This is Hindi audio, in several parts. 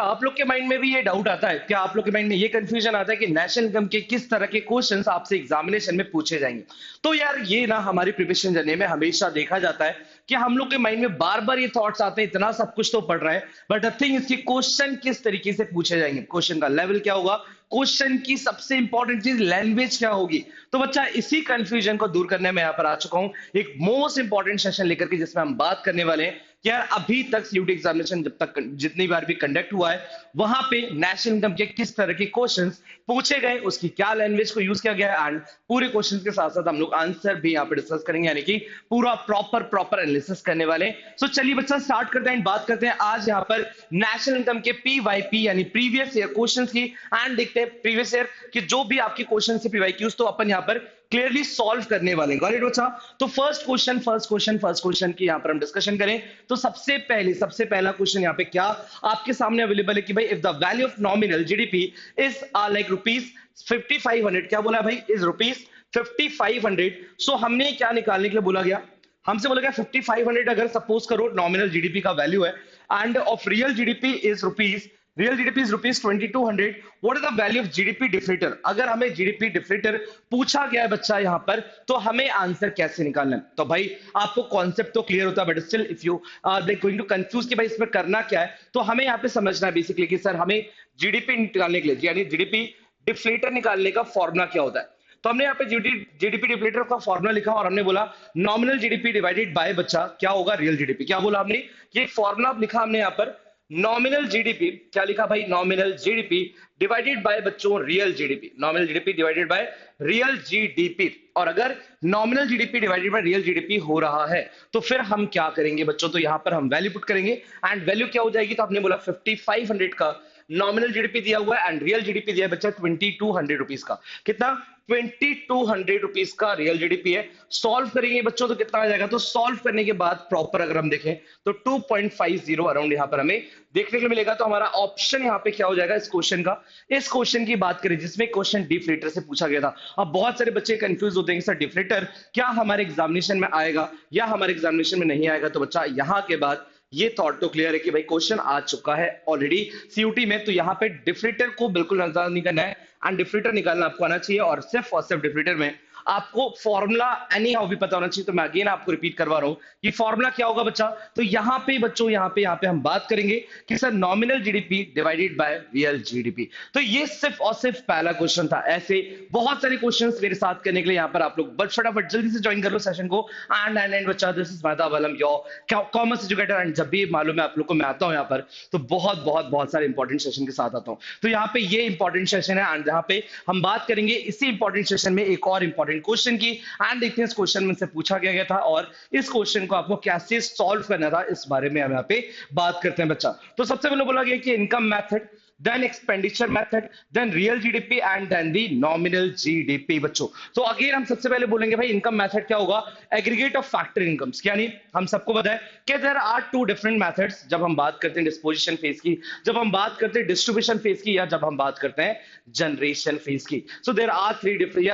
क्या आप लोग के माइंड में भी ये डाउट आता है, क्या आप लोग के माइंड में ये कंफ्यूजन आता है कि नेशनल इनकम के किस तरह के क्वेश्चंस आपसे एग्जामिनेशन में पूछे जाएंगे? तो यार ये ना हमारी प्रिपरेशन जर्नी में हमेशा देखा जाता है कि हम लोग के माइंड में बार बार ये थॉट्स आते हैं, इतना सब कुछ तो पढ़ रहा है, बट द थिंग इसकी क्वेश्चन किस तरीके से पूछे जाएंगे, क्वेश्चन का लेवल क्या होगा, क्वेश्चन की सबसे इंपॉर्टेंट चीज लैंग्वेज क्या होगी। तो बच्चा इसी कंफ्यूजन को दूर करने में यहाँ पर आ चुका हूँ एक मोस्ट इंपॉर्टेंट सेशन लेकर के, जिसमें हम बात करने वाले हैं कि यार अभी तक सीयूटी एग्जामिनेशन जब तक जितनी बार भी कंडक्ट हुआ है वहां पे नेशनल इनकम के किस तरह के क्वेश्चंस पूछे गए, उसकी क्या लैंग्वेज को यूज किया गया है, एंड पूरे क्वेश्चन के साथ साथ हम लोग आंसर भी यहाँ पे डिस्कस करेंगे, यानी कि पूरा प्रॉपर एनालिसिस करने वाले हैं। सो चलिए बच्चा स्टार्ट करते हैं, बात करते हैं आज यहाँ पर नेशनल इनकम के पीवाईपी यानी प्रीवियस ईयर क्वेश्चंस की, एंड देखते हैं प्रीवियस ईयर की जो भी आपके क्वेश्चन से पीवाईक्यूज तो अपन यहाँ पर क्लियरली सॉल्व करने वाले हैं। गॉट इट बच्चा? तो फर्स्ट क्वेश्चन की यहाँ पर हम डिस्कशन करें तो सबसे पहला क्वेश्चन यहाँ पे क्या आपके सामने अवेलेबल है कि भाई if the value of nominal GDP is like rupees 5500, क्या बोला भाई, इज रुपीज 5500। सो हमने क्या निकालने के लिए बोला गया, हमसे बोला गया 5500 अगर सपोज करो नॉमिनल जीडीपी का वैल्यू है, and of real GDP is rupees 2200, what is the value of GDP deflator. अगर हमें जीडीपी डिफलेटर पूछा गया है बच्चा यहाँ पर, तो हमें आंसर कैसे निकालना है। तो भाई आपको कॉन्सेप्ट तो क्लियर होता है, but still if you are going to confuse कि भाई इसमें करना क्या है, तो हमें यहाँ पे समझना है बेसिकली कि सर हमें जीडीपी निकालने के लिए यानी जीडीपी डिफलेटर निकालने का फॉर्मूला क्या होता है। तो हमने यहाँ पे जीडीपी डिफलेटर का फॉर्मूला लिखा और हमने बोला नॉमिनल जीडीपी डिवाइडेड बाय बच्चा क्या होगा, रियल जीडीपी। क्या बोला हमने, ये फॉर्मूला लिखा हमने यहाँ पर, नॉमिनल जीडीपी, क्या लिखा भाई, नॉमिनल जीडीपी डिवाइडेड बाय बच्चों real GDP, nominal GDP divided by real GDP. और अगर nominal GDP divided by real GDP हो रहा है तो फिर हम क्या करेंगे बच्चों, तो यहां पर हम वैल्यू पुट करेंगे, एंड वैल्यू क्या हो जाएगी, तो हमने बोला 5500 का नॉमिनल जीडीपी दिया हुआ है एंड रियल जीडीपी दिया है बच्चा 2200 रुपीज का। कितना, 2200 रुपीज का रियल जीडीपी है। सॉल्व करेंगे बच्चों तो कितना आ जाएगा, तो सॉल्व करने के बाद प्रॉपर अगर हम देखें तो 2.50 अराउंड यहां पर हमें देखने को मिलेगा। तो हमारा ऑप्शन यहां पे क्या हो जाएगा इस क्वेश्चन का, इस क्वेश्चन की बात करें जिसमें क्वेश्चन डिफलेटर से पूछा गया था। अब बहुत सारे बच्चे कंफ्यूज होते हैं सर डिफलेटर क्या हमारे एग्जामिनेशन में आएगा या हमारे एग्जामिनेशन में नहीं आएगा। तो बच्चा यहां के बाद ये थॉट तो क्लियर है कि भाई क्वेश्चन आ चुका है ऑलरेडी सीयूटी में, तो यहाँ पे डिफरेटर को बिल्कुल नजर नहीं करना है, एंड डिफरेटर निकालना आपको आना चाहिए, और सिर्फ डिफरेटर में आपको फॉर्मूला एनी हाउ भी पता होना चाहिए। तो मैं अगेन आपको रिपीट करवा रहा हूं कि फॉर्मूला क्या होगा बच्चा, तो यहाँ पे बच्चों यहाँ पे हम बात करेंगे कि sir nominal GDP divided by real GDP. तो ये सिर्फ और सिर्फ पहला क्वेश्चन था, ऐसे बहुत सारे क्वेश्चंस मेरे साथ करने के लिए यहाँ पर आप लोग बस फटाफट जल्दी से ज्वाइन कर लो सेशन को। एंड बच्चा this is Mehtab Alam your commerce educator, and जब भी मालूम है आप लोग को मैं आता हूँ यहाँ पर तो बहुत सारे इंपॉर्टेंट सेशन के साथ आता हूँ। तो यहाँ पे ये इंपॉर्टेंट सेशन है एंड जहाँ पे हम बात करेंगे इसी इंपॉर्टेंट सेशन में एक और इंपॉर्टेंट क्वेश्चन की, एंड देखते हैं इस क्वेश्चन में से पूछा गया था और इस क्वेश्चन को आपको कैसे सॉल्व करना था इस बारे में हम यहाँ पे बात करते हैं बच्चा। तो सबसे पहले बोला गया कि income method, then expenditure method, then real GDP and then the nominal GDP बच्चों। तो अगेन हम सबसे पहले बोलेंगे भाई इनकम मेथड क्या होगा, एग्रीगेट ऑफ फैक्टर इनकम्स, यानी हम सबको पता है कि there are two different methods जब हम बात करते हैं डिस्पोजिशन फेज की, जब हम बात करते हैं डिस्ट्रीब्यूशन फेज की, या जब हम बात करते हैं जनरेशन फेज की। So there are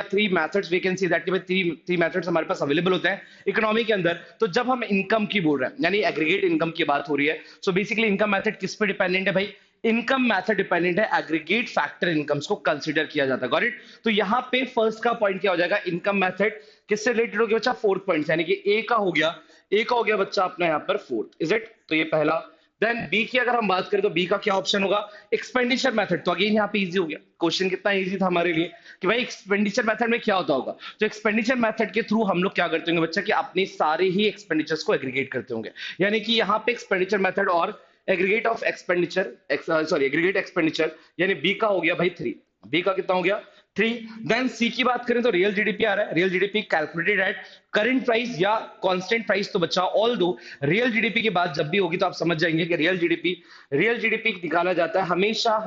three methods, we can see that three methods हमारे पास अवेलेबल होते हैं इकोनॉमी के अंदर। तो जब हम इनकम की बोल रहे हैं यानी एग्रीगेट इनकम की बात हो रही है, सो बेसिकली इनकम मेथड किस पे डिपेंडेंट है भाई, इनकम मेथड डिपेंडेंट है एग्रीगेट फैक्टर इनकम्स को कंसीडर किया जाता है। Got it? तो यहां पे फर्स्ट का पॉइंट क्या हो जाएगा, इनकम मेथड किससे रिलेटेड हो गया बच्चा, 4 पॉइंट्स, यानी कि ए का हो गया बच्चा अपना यहां पर 4th, इज इट? तो ये पहला। देन बी की अगर हम बात करें तो बी का क्या ऑप्शन होगा, एक्सपेंडिचर मेथड। तो अगेन यहाँ पे इजी हो गया, क्वेश्चन कितना इजी था हमारे लिए कि भाई एक्सपेंडिचर मेथड में क्या होता होगा। तो एक्सपेंडिचर मेथड के थ्रू हम लोग क्या करते होंगे बच्चा कि अपने सारे ही एक्सपेंडिचर्स को एग्रीगेट करते होंगे, यानी कि यहाँ पे एक्सपेंडिचर मेथड और aggregate of expenditure, aggregate expenditure, यानी बी का हो गया भाई 3, बी का कितना हो गया 3। देन सी की बात करें तो रियल जीडीपी आ रहा है, real GDP calculated at current price या कांस्टेंट प्राइस। तो बच्चा ऑल दो रियल जीडीपी की बात जब भी होगी तो आप समझ जाएंगे कि रियल जीडीपी निकाला जाता है हमेशा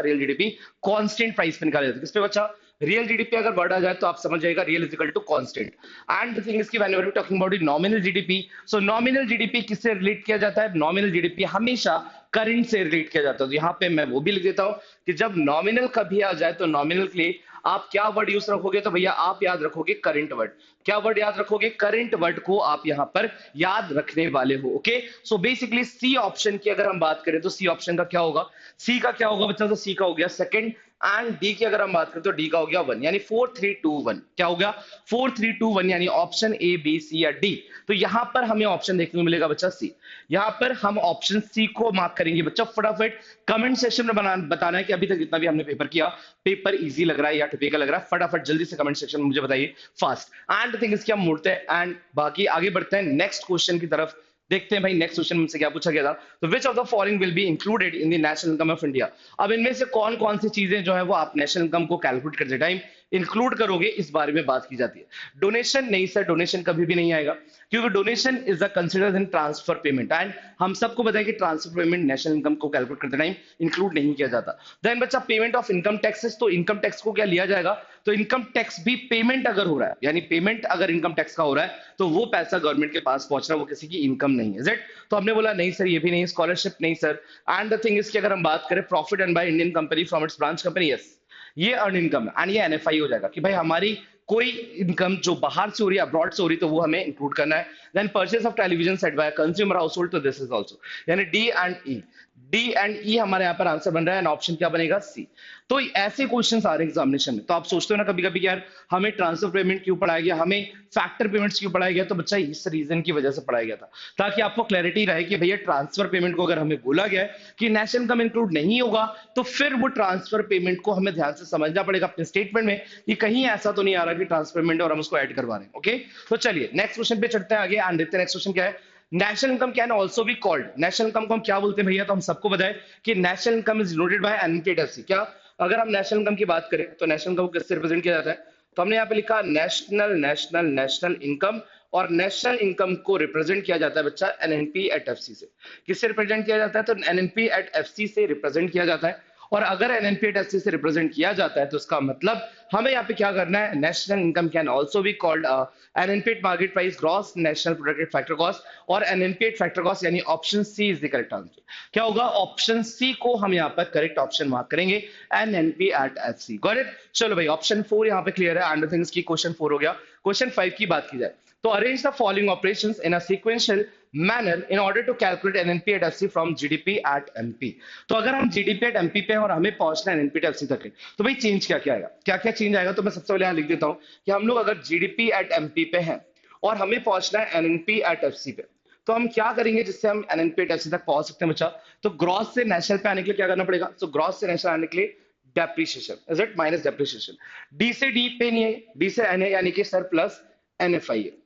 रियल जीडीपी कांस्टेंट प्राइस पे निकाला जाता है। किस पे बच्चा, रियल जीडीपी अगर बढ़ा जाए तो आप समझ जाएगा real is equal to constant. And the thing is कि whenever we talking about nominal GDP, so nominal GDP किससे रिलेट किया जाता है, नॉमिनल जीडीपी हमेशा करंट से रिलेट किया जाता है। तो यहाँ पे मैं वो भी लिख देता हूं कि जब नॉमिनल कभी आ जाए तो नॉमिनल के लिए आप क्या वर्ड यूज रखोगे? तो भैया आप याद रखोगे करंट वर्ड। क्या वर्ड याद रखोगे? करंट वर्ड को आप यहां पर याद रखने वाले हो। Okay, so basically C option की अगर हम बात करें तो सी ऑप्शन का क्या होगा? सी का क्या होगा बच्चा? तो सी का हो गया सेकंड, एंड डी की अगर हम बात करें तो डी का हो गया वन, यानी 4 3 2 1। क्या हो गया? 4 3 2 1, यानी ऑप्शन ए बी सी या डी। तो यहां पर हमें ऑप्शन देखने को मिलेगा बच्चा सी। यहां पर हम ऑप्शन सी को मार्क करेंगे बच्चा। फटाफट कमेंट सेक्शन में बताना है कि अभी तक जितना भी हमने पेपर किया, पेपर इजी लग रहा है या टिपिकल लग रहा है। फटाफट जल्दी से कमेंट सेक्शन में मुझे बताइए फास्ट। एंड थिंग इसकी हम मुड़ते हैं एंड बाकी आगे बढ़ते हैं नेक्स्ट क्वेश्चन की तरफ। देखते हैं भाई नेक्स्ट क्वेश्चन मुझसे क्या पूछा गया था। तो विच of the following will be included in the national income of India? अब इनमें से कौन कौन सी चीजें जो है वो आप नेशनल इनकम को कैलकुलेट करते टाइम इंक्लूड करोगे, इस बारे में बात की जाती है। डोनेशन नहीं सर, डोनेशन कभी भी नहीं आएगा, क्योंकि donation is the considered in transfer payment, and हम सबको पता है कि ट्रांसफर पेमेंट नेशनल इनकम को कैलकुलेट करते टाइम इंक्लूड नहीं किया जाता। देन बच्चा पेमेंट ऑफ इनकम टैक्सेस, तो इनकम टैक्स को क्या लिया जाएगा? तो इनकम टैक्स भी पेमेंट अगर हो रहा है, यानी पेमेंट अगर इनकम टैक्स का हो रहा है, तो वो पैसा गवर्नमेंट के पास पहुंच रहा है, वो किसी की इनकम नहीं है। तो हमने बोला नहीं सर, ये भी नहीं, स्कॉलरशिप नहीं सर। एंड द थिंग इसकी अगर हम बात करें profit earn by Indian company from its branch company, yes, ये अर्न इनकम है एंड ये एनएफआई हो जाएगा कि भाई हमारी कोई इनकम जो बाहर से हो रही है, अब्रॉड से हो रही है, तो वो हमें इंक्लूड करना है। Then purchase of television set by consumer household, तो दिस इज आल्सो, यानी D and E. D and E हमारे यहाँ पर आंसर बन रहा है, ऑप्शन क्या बनेगा? सी। तो ऐसे क्वेश्चंस आ रहे हैं एग्जामिनेशन में, तो आप सोचते हो ना कभी कभी यार हमें ट्रांसफर पेमेंट क्यों पढ़ाया गया, हमें फैक्टर पेमेंट्स क्यों पढ़ाया गया? तो बच्चा इस रीजन की वजह से पढ़ाया गया था, ताकि आपको क्लैरिटी रहे कि भैया ट्रांसफर पेमेंट को अगर हमें बोला गया है कि नेशनल इनकम इंक्लूड नहीं होगा, तो फिर वो ट्रांसफर पेमेंट को हमें ध्यान से समझना पड़ेगा अपने स्टेटमेंट में कि कहीं ऐसा तो नहीं आ रहा कि ट्रांसफर पेमेंट और हम उसको ऐड करवा रहे हैं। ओके, तो चलिए नेक्स्ट क्वेश्चन पे चढ़ते हैं आगे एंड देखते हैं नेक्स्ट क्वेश्चन क्या है। National income can also be called, national income को हम क्या बोलते हैं भैया? तो हम सबको बताएं कि national income is denoted by NPFC. क्या अगर हम नेशनल इनकम की बात करें तो नेशनल इनकम को किससे रिप्रेजेंट किया जाता है? तो हमने यहाँ पे लिखा नेशनल नेशनल नेशनल इनकम, और नेशनल इनकम को रिप्रेजेंट किया जाता है बच्चा एनएनपी एट एफसी से। किससे रिप्रेजेंट किया जाता है? तो एनएनपी एट एफसी से रिप्रेजेंट किया जाता है। और अगर एनएनपी एट एफसी से रिप्रेजेंट किया जाता है तो इसका मतलब हमें यहाँ पे क्या करना है? National income can also be called NNP at market price gross national productive factor cost, और एनएनपी एट फैक्टर कॉस्ट, यानी option C is the correct answer. क्या होगा? ऑप्शन सी को हम यहाँ पर करेक्ट ऑप्शन मार्क करेंगे, NNP at FC. Got it? चलो भाई ऑप्शन 4 यहाँ पे क्लियर है, एंड थिंग्स की क्वेश्चन 4 हो गया। क्वेश्चन 5 की बात की जाए तो arrange the following operations in a sequential manner in order to calculate NNP at FC from GDP at MP. तो अगर हम जीडीपी एट एमपी पे हैं और हमें पहुंचना है एनएनपी एट एफसी तक है, तो भाई चेंज क्या क्या आएगा, क्या क्या चेंज आएगा? तो मैं सबसे पहले यहां लिख देता हूं कि हम लोग अगर जीडीपी एट एमपी पे हैं और हमें पहुंचना है एनएनपी एट एफसी पे, तो हम क्या करेंगे जिससे हम एनएनपी एट एफसी तक पहुंच सकते हैं बच्चा? तो ग्रॉस से नेशनल पे आने के लिए क्या करना पड़ेगा? तो ग्रॉस से नेशनल आने के लिए depreciation, is it, minus depreciation. D से डी पे नहीं है, डी से एन है, यानी कि सर प्लस एनएफआई है।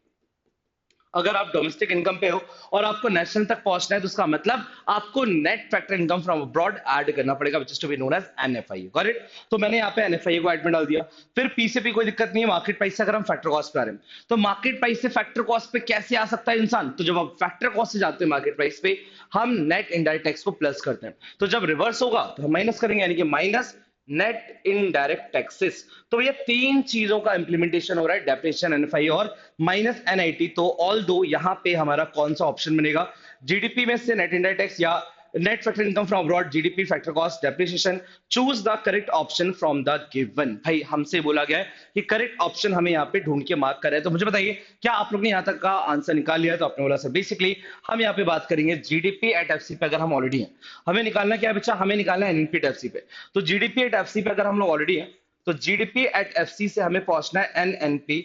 अगर आप डोमेस्टिक इनकम पे हो और आपको नेशनल तक पहुंचना है, तो उसका मतलब आपको net factor income from abroad add करना पड़ेगा, which is to be known as NFI. Got it? तो मैंने यहाँ पे एनएफआई को ऐड में डाल दिया। फिर पी से पी कोई दिक्कत नहीं है, मार्केट प्राइस से अगर हम फैक्टर कॉस्ट पे आ रहे हैं, तो मार्केट प्राइस से फैक्टर कॉस्ट पे कैसे आ सकता है इंसान? तो जब आप फैक्टर कॉस्ट से जाते हैं मार्केट प्राइस पे, हम नेट इनडायरेक्ट टैक्स को प्लस करते हैं। तो जब रिवर्स होगा तो हम माइनस करेंगे, यानी कि माइनस नेट इनडायरेक्ट टैक्सेस। तो ये तीन चीजों का इंप्लीमेंटेशन हो रहा है, डेप्रिसिएशन, एनएफआई और माइनस एनआईटी। तो ऑल दो यहां पे हमारा कौन सा ऑप्शन बनेगा? जीडीपी में से नेट इनडायरेक्ट टैक्स या net factor income from abroad, GDP, factor cost, depreciation. Choose the correct option from the given. भाई हमसे बोला गया है कि करेक्ट ऑप्शन हमें यहाँ पे ढूंढ के मार्क कर रहे हैं। तो मुझे बताइए क्या आप लोग ने यहाँ तक का आंसर निकाल लिया है? तो आपने बोला सर बेसिकली हम यहाँ पे बात करेंगे जीडीपी एट एफसी पे। अगर हम ऑलरेडी हैं, हमें निकालना क्या है बच्चा? हमें निकालना है एनएनपी एट एफसी पे। तो जीडीपी एट एफसी पे अगर हम लोग ऑलरेडी हैं, तो जीडीपी एट एफसी से हमें पहुंचना है एनएनपी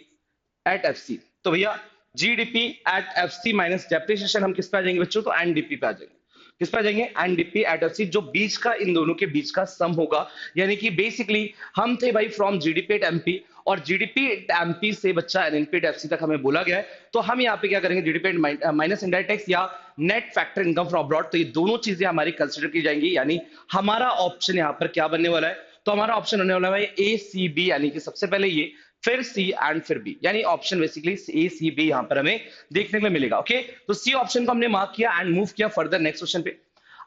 एट एफसी। तो भैया GDP at FC minus depreciation, हम किस पे आ जाएंगे बच्चों? तो एनडीपी पे आ जाएंगे। किस पे आ जाएंगे? एनडीपी एट एफसी, जो बीच का, इन दोनों के बीच का सम होगा। यानी कि बेसिकली हम थे भाई फ्रॉम जीडीपी एट एमपी, और जीडीपी एट एमपी से बच्चा एनएनपी एट एफसी तक हमें बोला गया है। तो हम यहाँ पे क्या करेंगे? GDP at minus indirect tax या net factor income from abroad. तो ये दोनों चीजें हमारी कंसिडर की जाएंगी, यानी हमारा ऑप्शन यहाँ पर क्या बनने वाला है? तो हमारा ऑप्शन होने वाला है ए सी बी, यानी कि सबसे पहले ये, फिर सी एंड फिर बी, यानी ऑप्शन बेसिकली ए सी बी यहां पर हमें देखने को मिलेगा। ओके, तो सी ऑप्शन को हमने मार्क किया एंड मूव किया फर्दर नेक्स्ट क्वेश्चन पे।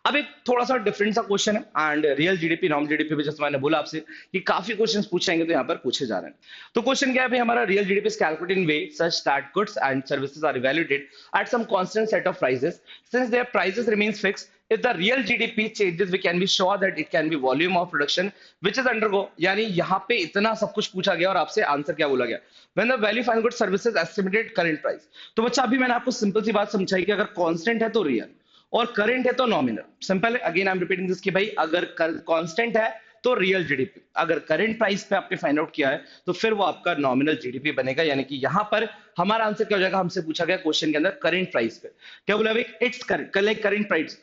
अब एक थोड़ा सा डिफरेंट सा क्वेश्चन है and real GDP, non GDP पे, जैसे मैंने बोला आपसे कि काफी क्वेश्चंस पूछे जाएंगे, तो यहाँ पर पूछे जा रहे हैं। तो क्वेश्चन क्या है भाई हमारा? Real GDP is calculated in way such that goods and services are evaluated at some constant set of prices since their prices remains fixed if the real GDP changes, we can be sure that it can be volume of production which is undergo. यानी यहाँ पे इतना सब कुछ पूछा गया और आपसे आंसर क्या बोला गया, when the value of goods services estimated current price। तो बच्चा अभी मैंने आपको सिंपल सी बात समझाई कि अगर कांस्टेंट है तो रियल और करंट है तो नॉमिनल। सिंपल है, again I am repeating this कि भाई अगर कांस्टेंट है तो रियल जीडीपी, अगर करंट प्राइस पे आपने फाइंड आउट किया है तो फिर वो आपका नॉमिनल जीडीपी बनेगा। यानी कि यहां पर हमारा आंसर क्या हो जाएगा, हमसे पूछा गया क्वेश्चन के अंदर करंट प्राइस पे, क्या बोला भाई, इट्स करंट प्राइस।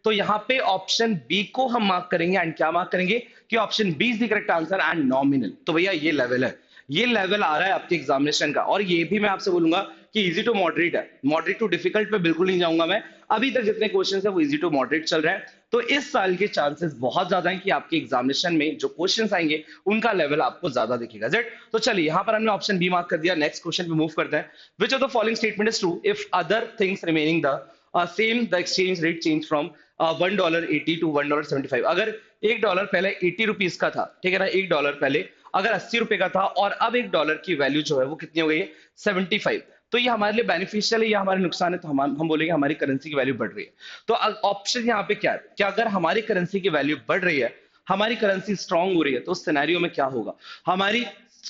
तो यहाँ पे ऑप्शन बी को हम मार्क करेंगे एंड क्या मार्क करेंगे कि option B is the correct answer and nominal. तो भैया ये लेवल है, ये लेवल आ रहा है आपके एग्जामिनेशन का। और ये भी मैं आपसे बोलूंगा कि इजी टू मॉडरेट है, मॉडरेट टू डिफिकल्ट पे बिल्कुल नहीं जाऊंगा मैं। अभी तक जितने क्वेश्चन है वो इजी टू मॉडरेट चल रहा है। तो इस साल के चांसेस बहुत ज्यादा हैं कि आपके एग्जामिनेशन में जो क्वेश्चंस आएंगे उनका लेवल आपको ज्यादा दिखेगा। जेट, तो चलिए यहाँ पर हमने ऑप्शन बी मार्क कर दिया। नेक्स्ट क्वेश्चन पे मूव करते हैं। विच of the following statement is true if other things remaining the same, the exchange rate change from $1.80 to $1.75। अगर $1 पहले 80 रुपीज का था, ठीक है ना, $1 पहले अगर 80 रुपए का था और अब $1 की वैल्यू जो है वो कितनी हो गई है, 75। तो ये हमारे लिए बेनिफिशियल है या हमारे नुकसान है, तो हम बोलेंगे हमारी करेंसी की वैल्यू बढ़ रही है। तो ऑप्शन यहाँ पे क्या है, कि अगर हमारी करेंसी की वैल्यू बढ़ रही है, हमारी करेंसी स्ट्रांग हो रही है, तो उस सिनेरियो में क्या होगा, हमारी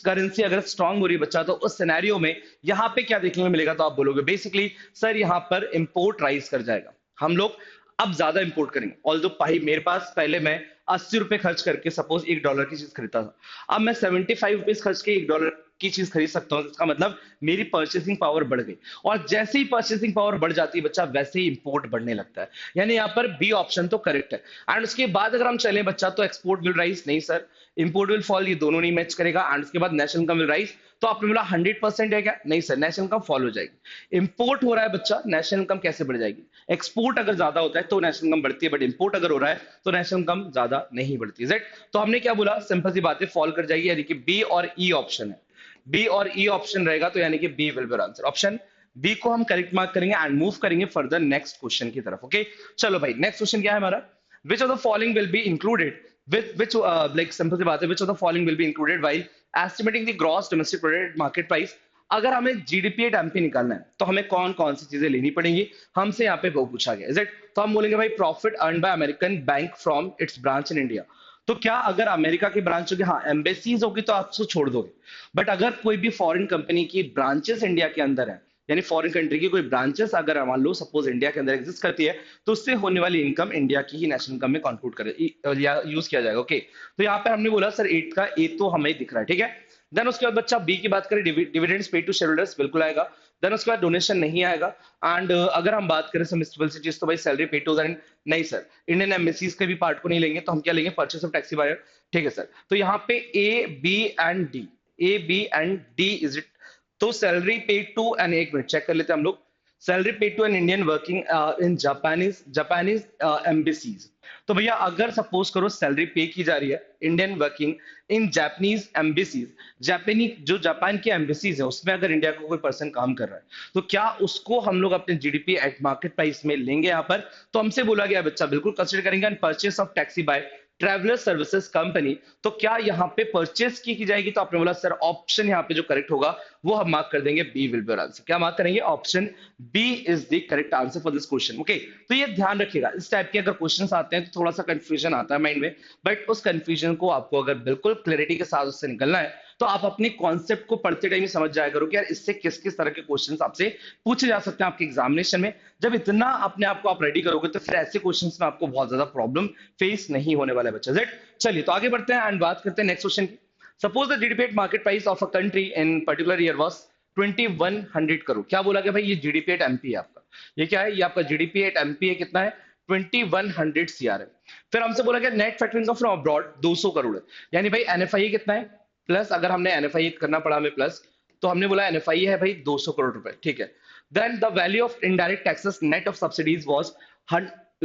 करेंसी अगर स्ट्रांग हो रही है बच्चा, तो उस सिनेरियो में यहाँ पे क्या देखने को मिलेगा, तो आप बोलोगे बेसिकली सर यहाँ पर इंपोर्ट राइज कर जाएगा, हम लोग अब ज्यादा इंपोर्ट करेंगे। ऑल्दो भाई मेरे पास पहले मैं 80 रुपए खर्च करके सपोज $1 की चीज खरीदता था, अब मैं 75 रुपीज खर्च के $1 की चीज खरीद सकता हूं। इसका मतलब मेरी परचेसिंग पावर बढ़ गई, और जैसे ही परचेसिंग पावर बढ़ जाती है बच्चा, वैसे ही इंपोर्ट बढ़ने लगता है। यानी यहाँ पर बी ऑप्शन तो करेक्ट है। एंड उसके बाद अगर हम चले बच्चा, तो एक्सपोर्ट विल राइज, नहीं सर, इंपोर्ट विल फॉल, ये दोनों नहीं मैच करेगा। एंड उसके बाद नेशनल इनकम विल राइज, तो आपने बोला 100% है क्या, नहीं सर, नेशनल इनकम फॉल हो जाएगी। इंपोर्ट हो रहा है बच्चा, नेशनल इनकम कैसे बढ़ जाएगी, एक्सपोर्ट अगर ज्यादा होता है तो नेशनल इनकम बढ़ती है, बट इंपोर्ट अगर हो रहा है तो नेशनल इनकम ज्यादा नहीं बढ़ती है। तो हमने क्या बोला, सिंपल सी बात है, फॉल कर जाएगी, यानी कि बी और ई ऑप्शन है, बी और ई ऑप्शन रहेगा, तो यानी कि B will be answer. Option B को हम करेक्ट मार्क करेंगे एंड मूव करेंगे फर्दर नेक्स्ट क्वेश्चन की तरफ। ओके, चलो भाई नेक्स्ट क्वेश्चन क्या है हमारा, which of the following will be included which like simple सी बात है, which of the following will be included while estimating the gross domestic product market price। अगर हमें जीडीपी एट एमपी निकालना है तो हमें कौन कौन सी चीजें लेनी पड़ेंगी, हमसे यहाँ पे वो पूछा गया। इज इट, तो हम बोलेंगे भाई profit earn by American bank from its branch in India. तो क्या अगर अमेरिका की ब्रांच होगी, हाँ एम्बेसीज होगी तो आप उसको छोड़ दोगे, बट अगर कोई भी फॉरेन कंपनी की ब्रांचेस इंडिया के अंदर है, यानी फॉरेन कंट्री की कोई ब्रांचेस अगर मान लो सपोज इंडिया के अंदर एग्जिस्ट करती है, तो उससे होने वाली इनकम इंडिया की ही नेशनल इनकम में कंप्यूट करे या यूज किया जाएगा। ओके, तो यहाँ पे हमने बोला सर 8 का ए तो हमें दिख रहा है, ठीक है। देन उसके बाद बच्चा बी की बात करें, डिविडेंड्स पेड टू शेयरहोल्डर्स, बिल्कुल आएगा। देन उसके बाद डोनेशन नहीं आएगा। एंड अगर हम बात करें सब्सिडीज, तो भाई सैलरी पेड टू नहीं सर, इंडियन एम्बेसीज के भी पार्ट को नहीं लेंगे, तो हम क्या लेंगे, परचेस ऑफ टैक्सी बायर, ठीक है सर। तो यहाँ पे A B and D, A B and D is it. तो सैलरी पेड टू एन, एक मिनट चेक कर लेते हैं हम लोग, salary paid to an Indian working in Japanese embassies. तो भैया अगर सपोज करो सैलरी पे की जा रही है Indian working in Japanese embassies, जापानी जो जापान की एम्बेसीज है उसमें अगर इंडिया को कोई पर्सन काम कर रहा है, तो क्या उसको हम लोग अपने जीडीपी एट मार्केट प्राइस में लेंगे यहाँ पर। तो हमसे बोला गया बच्चा बिल्कुल कंसिडर करेंगे। And purchase of taxi by traveller services company, तो क्या यहाँ पे परचेस की जाएगी, तो आपने बोला सर ऑप्शन यहाँ पे जो करेक्ट होगा वो हम मार्क कर देंगे, बी विल बी आंसर। क्या मार्क करेंगे, option B is the correct answer for this question. Okay, तो ये ध्यान रखिएगा, इस टाइप के अगर क्वेश्चंस आते हैं तो थोड़ा सा कंफ्यूजन आता है माइंड में, बट उस कंफ्यूजन को आपको अगर बिल्कुल क्लैरिटी के साथ उससे निकलना है, तो आप अपने कॉन्सेप्ट को पढ़ते टाइम ही समझ जाया करो कि यार इससे किस किस तरह के क्वेश्चंस आपसे पूछे जा सकते हैं आपके एग्जामिनेशन में। जब इतना अपने आप को आप रेडी करोगे तो फिर ऐसे क्वेश्चंस में आपको बहुत ज्यादा प्रॉब्लम फेस नहीं होने वाला है बच्चा। चलिए तो आगे बढ़ते हैं एंड बात करते हैं नेक्स्ट क्वेश्चन की। Suppose the GDP market price of a country in particular year was 2100 crore. क्या बोला गया भाई, ये जीडीपी एट एमपी है आपका, ये क्या है, ये आपका जीडीपी एट एमपी है, कितना है, 2100 सीआर है। फिर हमसे बोला गया net factoring income from abroad 200 crore है, यानी भाई एनएफआई कितना है प्लस, अगर हमने एनएफआई करना पड़ा हमें प्लस, तो हमने बोला एनएफआई है भाई 200 करोड़ रुपए, ठीक है। Then the value of indirect taxes net of subsidies was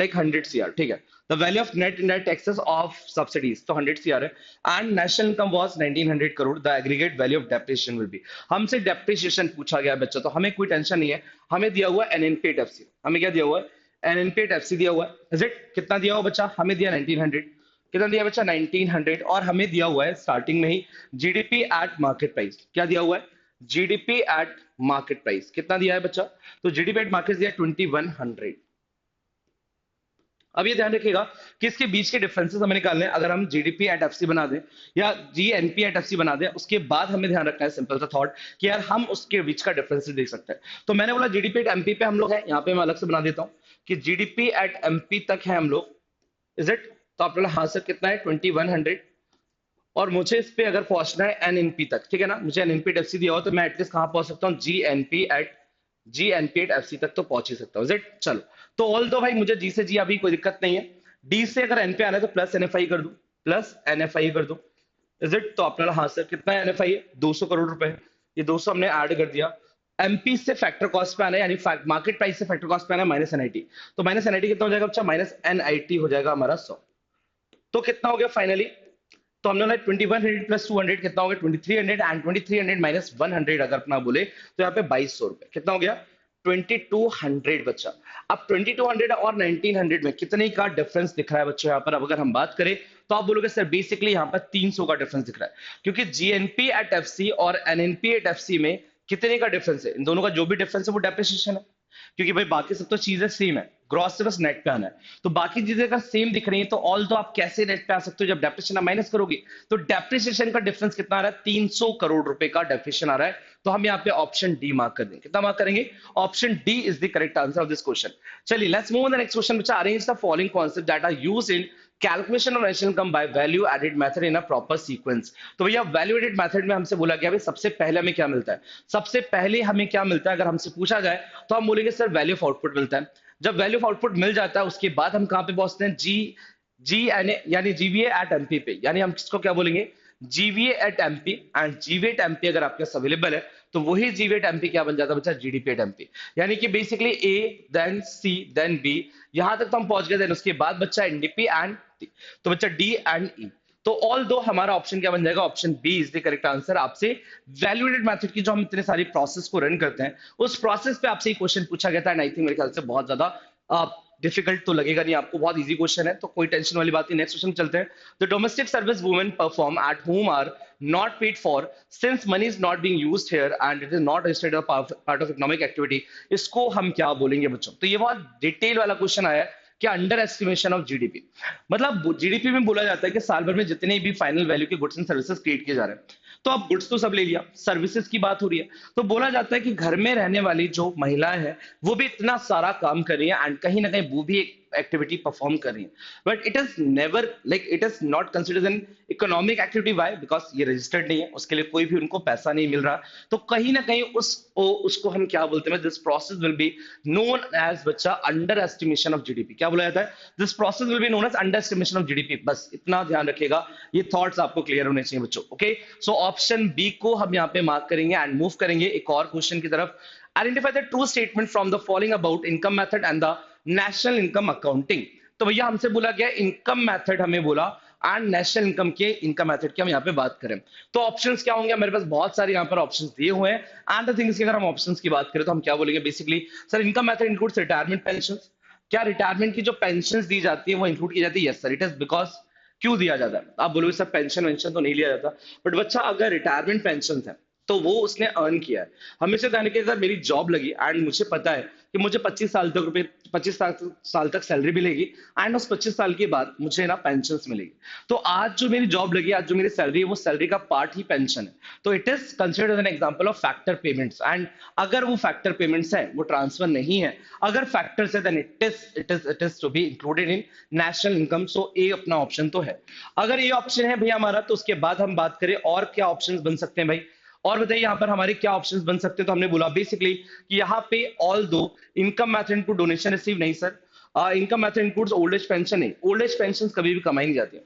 like 100 CR, ठीक है। The value of net indirect taxes of subsidies, तो 100 CR है। And national income was 1900 crore. The aggregate value of depreciation will be, हमसे depreciation पूछा गया बच्चा, तो हमें कोई टेंशन नहीं है, हमें दिया हुआ है NNPAT FC, हमें क्या दिया हुआ है, NNPAT FC दिया हुआ है। Is it, कितना दिया हुआ बच्चा, हमें दिया 1900, कितना दिया बच्चा 1900, और हमें दिया हुआ है स्टार्टिंग में ही जीडीपी एट मार्केट प्राइस, क्या दिया हुआ है, जीडीपी एट मार्केट प्राइस कितना दिया है बच्चा, तो जीडीपी एट मार्केट दिया 2100। अब ये ध्यान रखिएगा कि इसके बीच के डिफरेंसेस हमें निकालने हैं। अगर हम जीडीपी एट एफसी बना दें या जीएनपी एट एफसी बना दें, उसके बाद हमें ध्यान रखना है सिंपल सा थॉट कि यार हम उसके बीच का डिफरेंसेस देख सकते हैं। तो मैंने बोला जीडीपी एट एमपी पे हम लोग हैं, यहाँ पे मैं अलग से बना देता हूँ कि जीडीपी एट एमपी तक है हम लोग, इज इट? तो आप बोला हाँ सर कितना है, 2100, और मुझे इस पे अगर पहुंचना है एनएनपी तक, ठीक है ना, मुझे एनएनपी एट एफसी दिया हो तो मैं एटलीस्ट कहां पहुंच सकता हूँ, जीएनपी एट एफसी तक तो पहुंच ही सकता हूँ, इज इट? चलो, तो ऑल दो भाई मुझे जी से जी अभी कोई दिक्कत नहीं है, डी से अगर एन पे आना है तो प्लस एनएफआई कर दूं, प्लस एनएफआई कर दूं, इज इट? तो आपने बोला हाँ सर कितना है एनएफआई है, 200 करोड़ रुपए, ये 200 हमने ऐड कर दिया। एमपी से फैक्टर कॉस्ट पे आना है, यानी मार्केट प्राइस से फैक्टर कॉस्ट पे आना है माइनस एनआईटी, तो माइनस एनआईटी कितना हो जाएगा बच्चा, माइनस एनआईटी हो जाएगा हमारा 100। तो कितना हो गया फाइनली, तो हमने बोला 2100 प्लस 200 कितना हो गया, 2300, एंड 2300 माइनस 100 अगर अपना बोले तो यहाँ पे 2200 रुपए कितना हो गया, 2200 बच्चा। अब 2200 और 1900 में कितने का डिफरेंस दिख रहा है बच्चों यहाँ पर, अब अगर हम बात करें तो आप बोलोगे सर बेसिकली यहाँ पर 300 का डिफरेंस दिख रहा है, क्योंकि जीएनपी एट एफसी और एनएनपी एट एफसी में कितने का डिफरेंस है, इन दोनों का जो भी डिफरेंस है वो डेप्रिसिएशन है, क्योंकि भाई बाकी सब तो चीजें सेम है, ग्रॉस से बस नेट पे आना है। तो बाकी चीजें अगर सेम दिख रही हैं तो ऑल तो आप कैसे नेट पे आ सकते हो, जब डेप्रिसिएशन माइनस करोगे तो डेप्रिसिएशन का डिफरेंस कितना आ रहा है, 300 करोड़ रुपए का डेप्रिसिएशन आ रहा है। तो हम यहाँ पे ऑप्शन डी मार्क कर देंगे, कितना मार्क करेंगे, option D is the correct answer of this question. चलिए let's move on the next question, which arrange the following concept that are used in calculation of national income by value added method in a proper sequence. तो भैया वैल्यू एडेड मेथड में हमसे बोला गया भाई सबसे पहले हमें क्या मिलता है, सबसे पहले हमें क्या मिलता है, अगर हमसे पूछा जाए तो हम बोलेंगे सर वैल्यू ऑफ आउटपुट मिलता है। जब वैल्यू ऑफ आउटपुट मिल जाता है उसके बाद हम कहां पे पहुंचते हैं, जी एन ए यानी जीवीए एट एमपी पे, यानी हम किसको क्या बोलेंगे, GVA eight MP, and GVA eight MP अगर आपके पास अवेलेबल है तो वही जीवीए एट एमपी क्या बन जाता है बच्चा, जीडीपी एट एमपी। यानी कि basically A then C then B, यहां तक तो हम पहुंच गए, देन उसके बाद बच्चा एनडीपी एंड डी, तो बच्चा डी एंड ई। तो ऑल दो हमारा ऑप्शन क्या बन जाएगा, option B is the correct answer. आपसे वैल्यूएटेड मेथड की जो हम इतने सारी प्रोसेस को रन करते हैं उस प्रोसेस पे आपसे क्वेश्चन पूछा गया था, एंड आई थिंक मेरे ख्याल से बहुत ज्यादा डिफिकल्ट तो लगेगा नहीं आपको, बहुत इजी क्वेश्चन है, तो कोई टेंशन वाली बात नहीं। नेक्स्ट क्वेश्चन चलते हैं। The domestic service women perform at home are not paid for since money is not being used here and it is not registered part of economic activity, इसको हम क्या बोलेंगे बच्चों। तो ये बहुत डिटेल वाला क्वेश्चन आया है कि अंडर एस्टिमेशन ऑफ जीडीपी, मतलब जीडीपी में बोला जाता है कि साल भर में जितने भी फाइनल वैल्यू के गुड्स एंड सर्विसेज क्रिएट किए जा रहे हैं, तो अब गुड्स तो सब ले लिया, सर्विसेज की बात हो रही है, तो बोला जाता है कि घर में रहने वाली जो महिलाएं हैं वो भी इतना सारा काम कर रही है एंड कहीं ना कहीं वो भी एक एक्टिविटी परफॉर्म कर रही है, but it is never like it is not considered an economic activity. Why? Because ये रजिस्टर्ड नहीं है, उसके लिए कोई भी उनको पैसा नहीं मिल रहा, तो कहीं ना कहीं उसको हम क्या बोलते हैं, this process will be known as बच्चा अंडर एस्टिमेशन ऑफ जीडीपी। क्या बोला जाता है, this process will be known as underestimation of GDP. बस इतना ध्यान रखिएगा, ये थॉट्स आपको क्लियर होने चाहिए बच्चों। ओके, सो ऑप्शन बी को हम यहाँ पे मार्क करेंगे एंड मूव करेंगे एक और क्वेश्चन की तरफ। Identify the true statement from the following about income method and the national income accounting. तो भैया हमसे बोला गया इनकम मेथड, हमें बोला एंड नेशनल इनकम के इनकम मेथड की हम यहाँ पे बात करें, तो ऑप्शंस क्या होंगे, मेरे पास बहुत सारे यहाँ पर ऑप्शंस दिए हुए हैं। एंड द थिंग्स, अगर हम ऑप्शंस की बात करें तो हम क्या बोलेंगे, basically sir income method includes retirement pension. क्या रिटायरमेंट की जो पेंशन दी जाती है वो इंक्लूड की जाती है? Yes sir, it is because क्यों दिया जाता है, आप बोलोगे सर पेंशन वेंशन तो नहीं लिया जाता, बट बच्चा अगर रिटायरमेंट पेंशन है तो वो उसने अर्न किया है। हमेशा ध्यान रखिए, अगर मेरी जॉब लगी एंड मुझे पता है कि मुझे 25 साल तक सैलरी मिलेगी एंड उस 25 साल के बाद मुझे ना पेंशन मिलेगी, तो आज जो मेरी जॉब लगी, आज जो मेरी सैलरी है वो सैलरी का पार्ट ही पेंशन है, तो it is considered an example of factor payments. And अगर वो फैक्टर पेमेंट्स है, वो ट्रांसफर नहीं है, अगर फैक्टर्स है, then it is to be included in national income. So A अपना ऑप्शन तो है। अगर ये ऑप्शन है भैया हमारा, तो उसके बाद हम बात करें और क्या ऑप्शंस बन सकते हैं भाई, और बताइए यहाँ पर हमारे क्या ऑप्शंस बन सकते हैं। तो हमने बोला बेसिकली कि यहाँ पे ऑल दो income method input donation receive नहीं sir, income method includes old age pension नहीं, ओल्ड एज पेंशन कभी भी कमाई नहीं जाती है।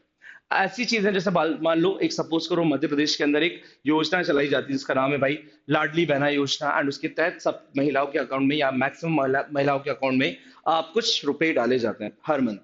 ऐसी चीजें जैसे मान लो एक सपोज करो मध्य प्रदेश के अंदर एक योजना चलाई जाती है जिसका नाम है भाई लाडली बहना योजना, एंड उसके तहत सब महिलाओं के अकाउंट में या मैक्सिमम महिलाओं के अकाउंट में कुछ रुपए डाले जाते हैं हर मंथ।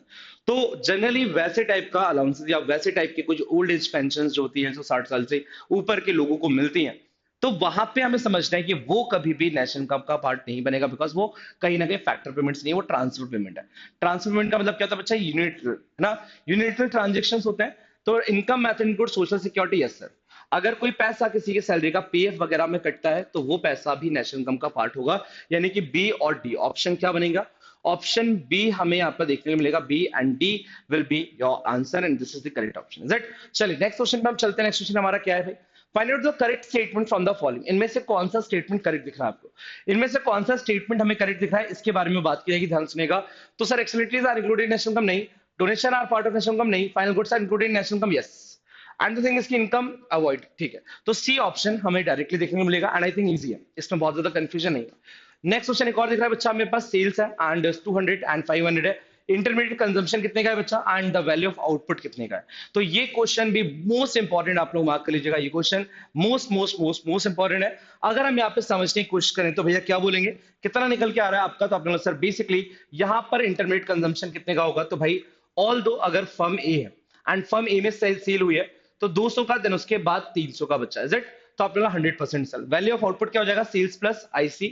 तो जनरली वैसे टाइप का अलाउंसेस या वैसे टाइप के कुछ ओल्ड एज पेंशन जो होती है जो 60 साल से ऊपर के लोगों को मिलती हैं, तो वहां पे हमें समझना है कि वो कभी भी नेशनल इनकम का पार्ट नहीं बनेगा, बिकॉज वो कहीं ना कहीं फैक्टर पेमेंट्स नहीं है, वो ट्रांसफर पेमेंट है। ट्रांसफर पेमेंट का मतलब क्या होता है बच्चा, यूनिटल है ना, यूनिटल ट्रांजेक्शन होते हैं। तो income method include social security, yes sir, अगर कोई पैसा किसी के सैलरी का पीएफ वगैरह में कटता है तो वो पैसा भी नेशनल इनकम का पार्ट होगा, यानी कि बी और डी ऑप्शन क्या बनेगा, ऑप्शन बी हमें यहाँ पर देखने को मिलेगा, B and D will be your answer and this is the correct option. Is it? चलिए नेक्स्ट क्वेश्चन पे हम चलते हैं। नेक्स्ट क्वेश्चन हमारा क्या है भाई? Find out the correct statement from the following. इनमें से कौन सा स्टेटमेंट करेक्ट दिख रहा है आपको? इनमें से कौन सा स्टेटमेंट हमें करेक्ट दिख रहा है, इसके बारे में बात की जाएगी, ध्यान सुनेगा। तो sir expenditures are included in national income, नहीं। Donation are part of national income, नहीं। Final goods are included in national income, yes. And the thing इसकी इनकम अवॉइड, ठीक है। तो सी ऑप्शन हमें डायरेक्टली देखने को मिलेगा एंड आई थिंक इजी है, इसमें बहुत ज्यादा कंफ्यूजन नहीं है। नेक्स्ट क्वेश्चन एक और दिख रहा है बच्चा, मेरे पास सेल्स है एंड 200 एंड 500 है। इंटरमीडिएट कंजम्पशन कितने का है बच्चा and the value of output कितने का है? तो ये क्वेश्चन भी मोस्ट इंपॉर्टेंट, आप लोग मार्क कर लीजिएगा। ये question most most most most important है। अगर हम यहाँ पे समझने की कोशिश करें तो भैया क्या बोलेंगे, कितना निकल के आ रहा है आपका? तो आपने बोला सर बेसिकली यहाँ पर इंटरमीडिएट कंजम्पशन कितने का होगा? तो भाई ऑल दो अगर फर्म ए है एंड फर्म ए में सेल हुई है तो 200 का, देन उसके बाद 300 का बच्चा, इज इट? तो आप लोग 100% सेल। वैल्यू ऑफ आउटपुट क्या हो जाएगा? सेल्स प्लस आईसी,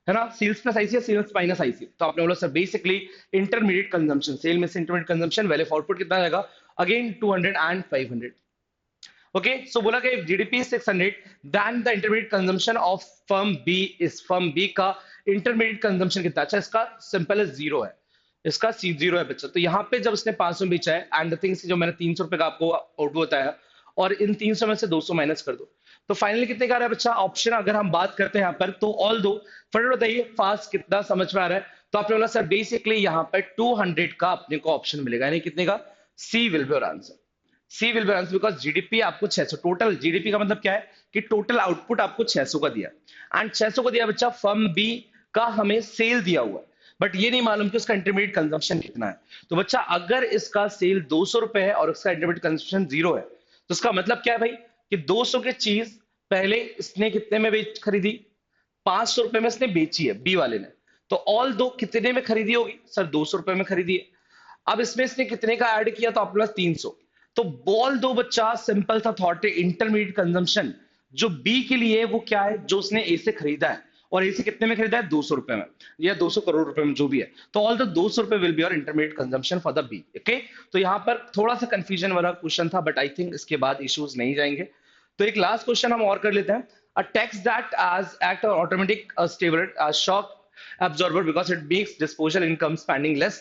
है ना? सेल्स प्लस आईसी या सेल्स माइनस आईसी। तो आपने बोला sir basically intermediate consumption, sale में से intermediate consumption, value of output कितना जाएगा? Again 200 and 500। ओके, सो बोला कि GDP is 600 then the intermediate consumption of firm B is, firm B का इंटरमीडिएट कंजम्पशन कितना? अच्छा, इसका सिंपल है, जीरो है, इसका सी जीरो है बच्चा। तो यहाँ पे जब उसने 500 बेचा है एंड द थिंग्स जो मैंने 300 रुपए का आपको आउटपुट बताया और इन 300 में से 200 माइनस कर दो तो फाइनली कितने का आ रहा है बच्चा? ऑप्शन अगर हम बात करते हैं यहाँ पर तो ऑल दो, फटाफट बताइए फास्ट, कितना समझ में आ रहा है? तो आपने बोला सर बेसिकली यहाँ पर 200 का अपने को ऑप्शन मिलेगा, यानी कितने का? C will be your answer. C will be answer because GDP आपको 600, टोटल जीडीपी का मतलब क्या है कि टोटल आउटपुट आपको 600 का दिया एंड 600 को दिया बच्चा, फर्म बी का हमें सेल दिया हुआ है बट ये नहीं मालूम कि उसका इंटरमीडिएट कंजम्पशन कितना है। तो बच्चा अगर इसका सेल 200 रुपए है और उसका इंटरमीडिएट कंजम्पशन 0 है तो इसका मतलब क्या है भाई कि 200 की चीज पहले इसने कितने में बेच खरीदी? 500 रुपए में इसने बेची है बी वाले ने। तो ऑल दो कितने में खरीदी होगी? सर 200 रुपए में खरीदी है। अब इसमें इसने कितने का ऐड किया? तो आपके पास 300। तो बॉल दो बच्चा, सिंपल सा थॉट है, इंटरमीडिएट कंजम्पशन जो बी के लिए वो क्या है? जो उसने ए से खरीदा है और ए से कितने में खरीदा है? 200 रुपए में या 200 करोड़ रुपए में, जो भी है। तो ऑल द 200 रुपए will be your intermediate consumption for the B. Okay, तो यहाँ पर थोड़ा सा कंफ्यूजन वाला क्वेश्चन था बट आई थिंक इसके बाद इश्यूज नहीं जाएंगे। तो एक लास्ट क्वेश्चन हम और कर लेते हैं। A tax that as act or automatic stable shock absorber because it makes disposable income spending less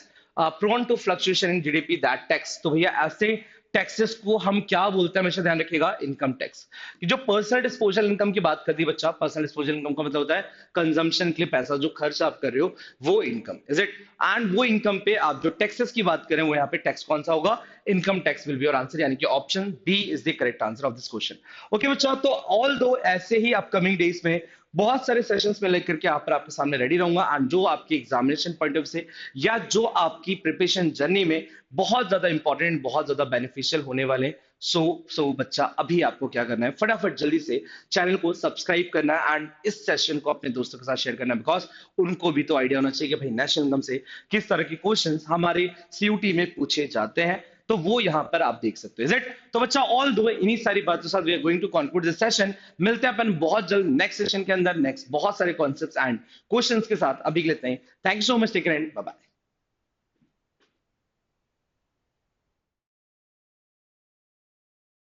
prone to fluctuation in GDP, that tax। तो भैया ऐसे टैक्सेस को हम क्या बोलते हैं? हमेशा ध्यान रखिएगा, इनकम टैक्स। कि जो पर्सनल डिस्पोजल इनकम की बात करती है बच्चा, पर्सनल डिस्पोजल इनकम का मतलब होता है कंजम्पशन के लिए पैसा जो खर्च आप कर रहे हो वो इनकम, इज इट? एंड वो इनकम पे आप जो टैक्सेस की बात करें वो यहाँ पे टैक्स कौन सा होगा? Income tax will be your answer, यानी कि option B is the correct answer of this question. Okay बच्चा, तो ऑल दो ऐसे ही अपकमिंग डेज में बहुत सारे सेशंस में लेकर के यहाँ पर आपके सामने रेडी रहूंगा एंड जो आपकी एग्जामिनेशन पॉइंट ऑफ से या जो आपकी प्रिपरेशन जर्नी में बहुत ज्यादा इंपॉर्टेंट, बहुत ज्यादा बेनिफिशियल होने वाले। सो बच्चा अभी आपको क्या करना है, फटाफट जल्दी से चैनल को सब्सक्राइब करना है एंड इस सेशन को अपने दोस्तों के साथ शेयर करना है बिकॉज उनको भी तो आइडिया होना चाहिए कि भाई नेशनल इनकम से किस तरह के क्वेश्चंस हमारे सीयूटी में पूछे जाते हैं। तो वो यहां पर आप देख सकते हो, इज इट? तो बच्चा ऑल दो इन्हीं सारी बातों के साथ we are going to conclude this session. मिलते हैं अपन बहुत जल्द नेक्स्ट सेशन के अंदर, नेक्स्ट बहुत सारे कॉन्सेप्ट्स एंड क्वेश्चंस के साथ। अभी के लिए इतना ही। Thank you so much, take care and bye bye.